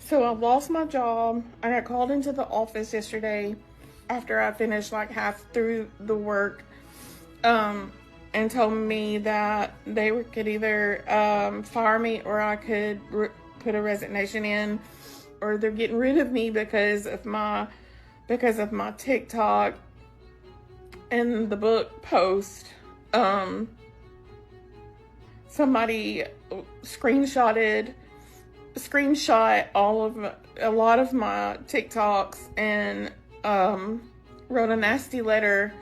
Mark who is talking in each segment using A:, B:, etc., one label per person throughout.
A: So I've lost my job. I got called into the office yesterday after I finished like half through the work, and told me that they could either fire me or I could put a resignation in, or they're getting rid of me because of my TikTok and the book post. Somebody screenshot a lot of my TikToks and wrote a nasty letter,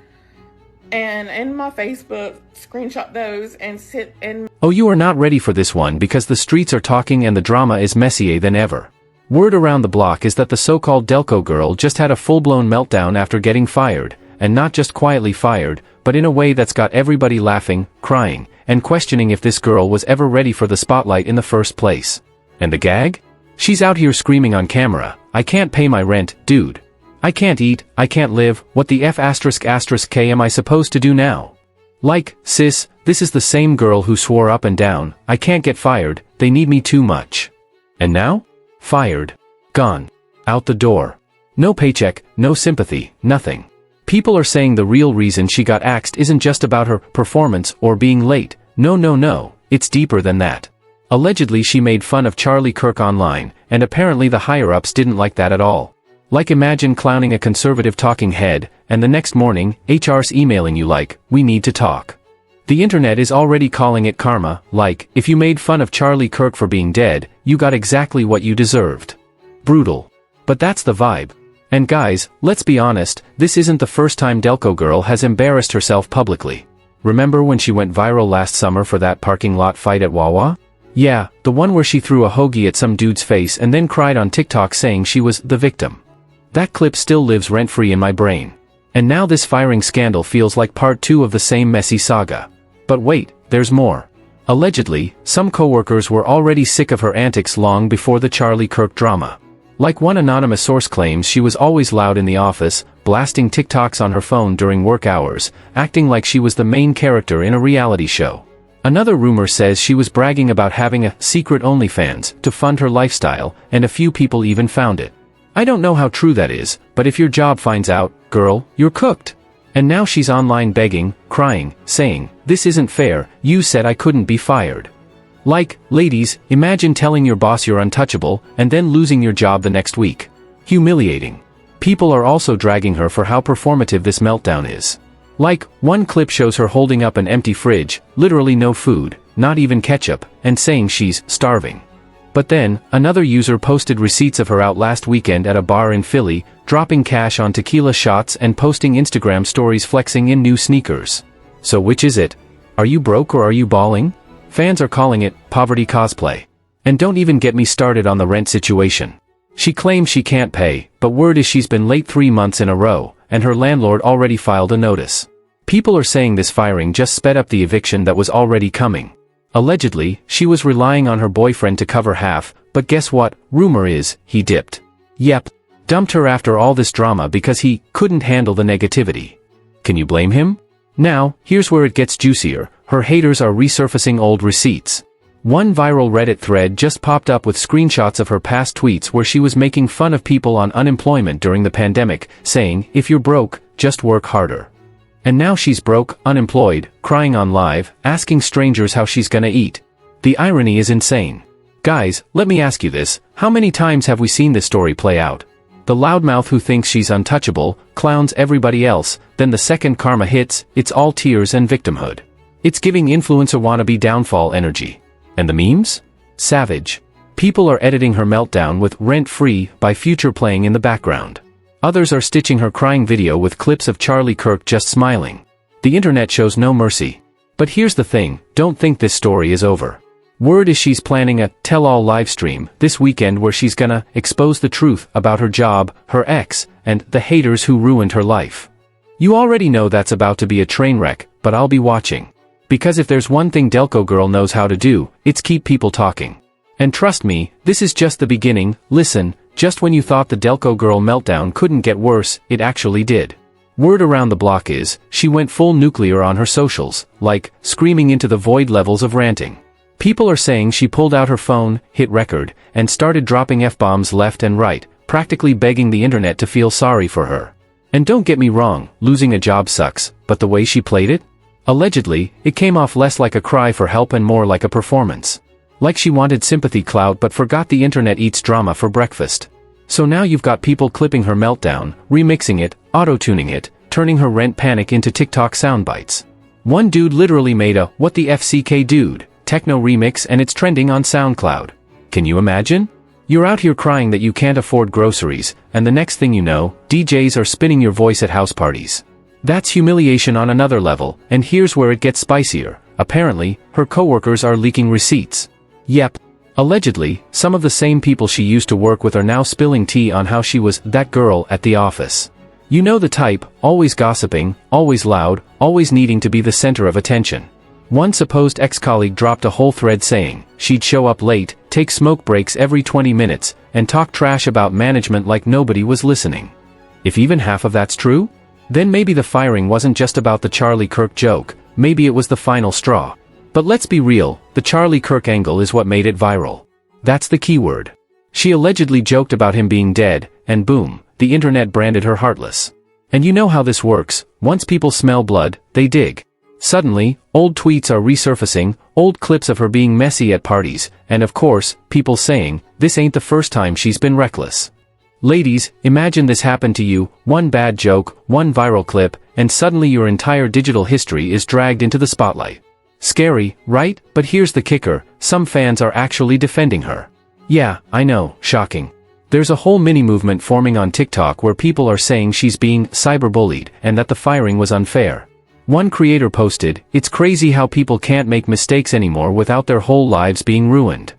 A: and in my Facebook screenshot those and
B: Oh, you are not ready for this one because the streets are talking and the drama is messier than ever. Word around the block is that the so-called Delco girl just had a full-blown meltdown after getting fired, and not just quietly fired, but in a way that's got everybody laughing, crying, and questioning if this girl was ever ready for the spotlight in the first place. And the gag? She's out here screaming on camera, "I can't pay my rent, dude. I can't eat, I can't live, what the F***K am I supposed to do now?" Like, sis, this is the same girl who swore up and down, "I can't get fired, they need me too much." And now? Fired. Gone. Out the door. No paycheck, no sympathy, nothing. People are saying the real reason she got axed isn't just about her performance or being late. No, it's deeper than that. Allegedly she made fun of Charlie Kirk online, and apparently the higher-ups didn't like that at all. Like, imagine clowning a conservative talking head, and the next morning, HR's emailing you like, "We need to talk." The internet is already calling it karma, like, if you made fun of Charlie Kirk for being dead, you got exactly what you deserved. Brutal. But that's the vibe. And guys, let's be honest, this isn't the first time Delco girl has embarrassed herself publicly. Remember when she went viral last summer for that parking lot fight at Wawa? Yeah, the one where she threw a hoagie at some dude's face and then cried on TikTok saying she was the victim. That clip still lives rent-free in my brain. And now this firing scandal feels like part 2 of the same messy saga. But wait, there's more. Allegedly, some coworkers were already sick of her antics long before the Charlie Kirk drama. Like, one anonymous source claims she was always loud in the office, blasting TikToks on her phone during work hours, acting like she was the main character in a reality show. Another rumor says she was bragging about having a secret OnlyFans to fund her lifestyle, and a few people even found it. I don't know how true that is, but if your job finds out, girl, you're cooked. And now she's online begging, crying, saying, "This isn't fair, you said I couldn't be fired." Like, ladies, imagine telling your boss you're untouchable, and then losing your job the next week. Humiliating. People are also dragging her for how performative this meltdown is. Like, one clip shows her holding up an empty fridge, literally no food, not even ketchup, and saying she's starving. But then, another user posted receipts of her out last weekend at a bar in Philly, dropping cash on tequila shots and posting Instagram stories flexing in new sneakers. So which is it? Are you broke or are you balling? Fans are calling it poverty cosplay. And don't even get me started on the rent situation. She claims she can't pay, but word is she's been late 3 months in a row, and her landlord already filed a notice. People are saying this firing just sped up the eviction that was already coming. Allegedly, she was relying on her boyfriend to cover half, but guess what? Rumor is, he dipped. Yep. Dumped her after all this drama because he couldn't handle the negativity. Can you blame him? Now, here's where it gets juicier. Her haters are resurfacing old receipts. One viral Reddit thread just popped up with screenshots of her past tweets where she was making fun of people on unemployment during the pandemic, saying, "If you're broke, just work harder." And now she's broke, unemployed, crying on live, asking strangers how she's gonna eat. The irony is insane. Guys, let me ask you this, how many times have we seen this story play out? The loudmouth who thinks she's untouchable, clowns everybody else, then the second karma hits, it's all tears and victimhood. It's giving influencer wannabe downfall energy. And the memes? Savage. People are editing her meltdown with "Rent-Free" by Future playing in the background. Others are stitching her crying video with clips of Charlie Kirk just smiling. The internet shows no mercy. But here's the thing, don't think this story is over. Word is she's planning a tell-all livestream this weekend where she's gonna expose the truth about her job, her ex, and the haters who ruined her life. You already know that's about to be a train wreck, but I'll be watching. Because if there's one thing Delco girl knows how to do, it's keep people talking. And trust me, this is just the beginning. Listen, just when you thought the Delco girl meltdown couldn't get worse, it actually did. Word around the block is, she went full nuclear on her socials, like, screaming into the void levels of ranting. People are saying she pulled out her phone, hit record, and started dropping F-bombs left and right, practically begging the internet to feel sorry for her. And don't get me wrong, losing a job sucks, but the way she played it? Allegedly, it came off less like a cry for help and more like a performance. Like she wanted sympathy clout but forgot the internet eats drama for breakfast. So now you've got people clipping her meltdown, remixing it, auto-tuning it, turning her rent panic into TikTok soundbites. One dude literally made a "What the FCK dude" techno remix and it's trending on SoundCloud. Can you imagine? You're out here crying that you can't afford groceries, and the next thing you know, DJs are spinning your voice at house parties. That's humiliation on another level, and here's where it gets spicier. Apparently, her coworkers are leaking receipts. Yep. Allegedly, some of the same people she used to work with are now spilling tea on how she was that girl at the office. You know the type, always gossiping, always loud, always needing to be the center of attention. One supposed ex-colleague dropped a whole thread saying she'd show up late, take smoke breaks every 20 minutes, and talk trash about management like nobody was listening. If even half of that's true? Then maybe the firing wasn't just about the Charlie Kirk joke, maybe it was the final straw. But let's be real, the Charlie Kirk angle is what made it viral. That's the keyword. She allegedly joked about him being dead, and boom, the internet branded her heartless. And you know how this works, once people smell blood, they dig. Suddenly, old tweets are resurfacing, old clips of her being messy at parties, and of course, people saying, this ain't the first time she's been reckless. Ladies, imagine this happened to you, one bad joke, one viral clip, and suddenly your entire digital history is dragged into the spotlight. Scary, right? But here's the kicker, some fans are actually defending her. Yeah, I know, shocking. There's a whole mini-movement forming on TikTok where people are saying she's being cyberbullied and that the firing was unfair. One creator posted, "It's crazy how people can't make mistakes anymore without their whole lives being ruined."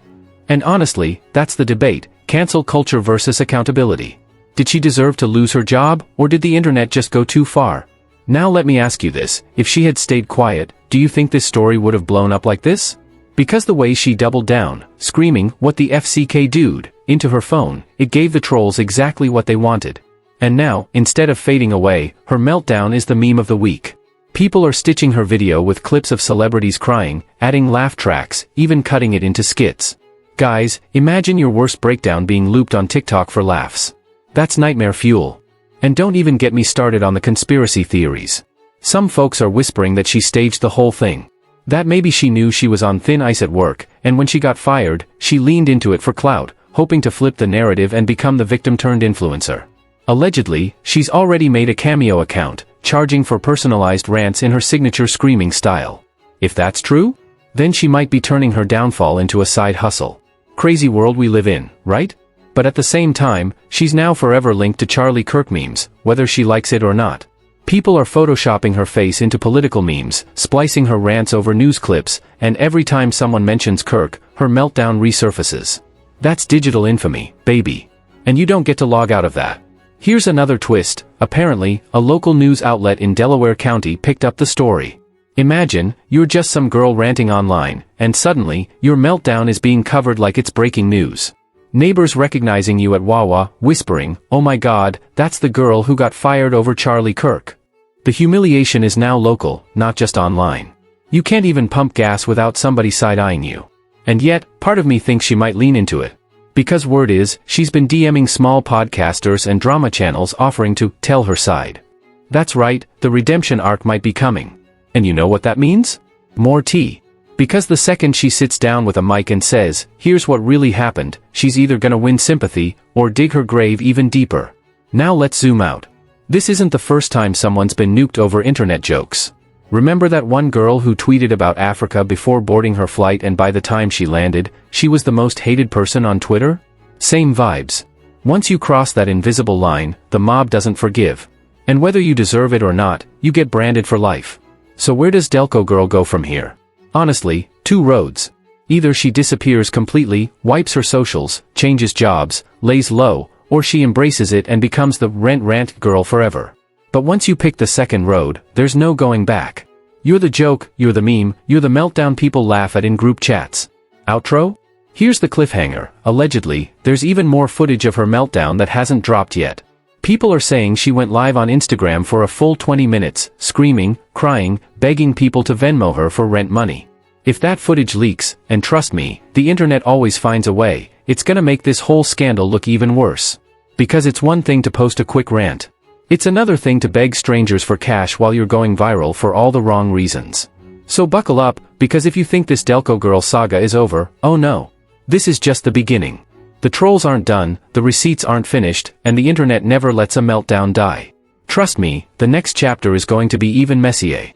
B: And honestly, that's the debate, cancel culture versus accountability. Did she deserve to lose her job, or did the internet just go too far? Now let me ask you this, if she had stayed quiet, do you think this story would have blown up like this? Because the way she doubled down, screaming, "What the FCK dude," into her phone, it gave the trolls exactly what they wanted. And now, instead of fading away, her meltdown is the meme of the week. People are stitching her video with clips of celebrities crying, adding laugh tracks, even cutting it into skits. Guys, imagine your worst breakdown being looped on TikTok for laughs. That's nightmare fuel. And don't even get me started on the conspiracy theories. Some folks are whispering that she staged the whole thing. That maybe she knew she was on thin ice at work, and when she got fired, she leaned into it for clout, hoping to flip the narrative and become the victim-turned-influencer. Allegedly, she's already made a Cameo account, charging for personalized rants in her signature screaming style. If that's true, then she might be turning her downfall into a side hustle. Crazy world we live in, right? But at the same time, she's now forever linked to Charlie Kirk memes, whether she likes it or not. People are photoshopping her face into political memes, splicing her rants over news clips, and every time someone mentions Kirk, her meltdown resurfaces. That's digital infamy, baby. And you don't get to log out of that. Here's another twist, apparently, a local news outlet in Delaware County picked up the story. Imagine, you're just some girl ranting online, and suddenly, your meltdown is being covered like it's breaking news. Neighbors recognizing you at Wawa, whispering, "Oh my god, that's the girl who got fired over Charlie Kirk." The humiliation is now local, not just online. You can't even pump gas without somebody side-eyeing you. And yet, part of me thinks she might lean into it. Because word is, she's been DMing small podcasters and drama channels offering to tell her side. That's right, the redemption arc might be coming. And you know what that means? More tea. Because the second she sits down with a mic and says, "Here's what really happened," she's either gonna win sympathy, or dig her grave even deeper. Now let's zoom out. This isn't the first time someone's been nuked over internet jokes. Remember that one girl who tweeted about Africa before boarding her flight and by the time she landed, she was the most hated person on Twitter? Same vibes. Once you cross that invisible line, the mob doesn't forgive. And whether you deserve it or not, you get branded for life. So where does Delco girl go from here? Honestly, two roads. Either she disappears completely, wipes her socials, changes jobs, lays low, or she embraces it and becomes the rant girl forever. But once you pick the second road, there's no going back. You're the joke, you're the meme, you're the meltdown people laugh at in group chats. Outro? Here's the cliffhanger. Allegedly, there's even more footage of her meltdown that hasn't dropped yet. People are saying she went live on Instagram for a full 20 minutes, screaming, crying, begging people to Venmo her for rent money. If that footage leaks, and trust me, the internet always finds a way, it's gonna make this whole scandal look even worse. Because it's one thing to post a quick rant. It's another thing to beg strangers for cash while you're going viral for all the wrong reasons. So buckle up, because if you think this Delco girl saga is over, oh no. This is just the beginning. The trolls aren't done, the receipts aren't finished, and the internet never lets a meltdown die. Trust me, the next chapter is going to be even messier.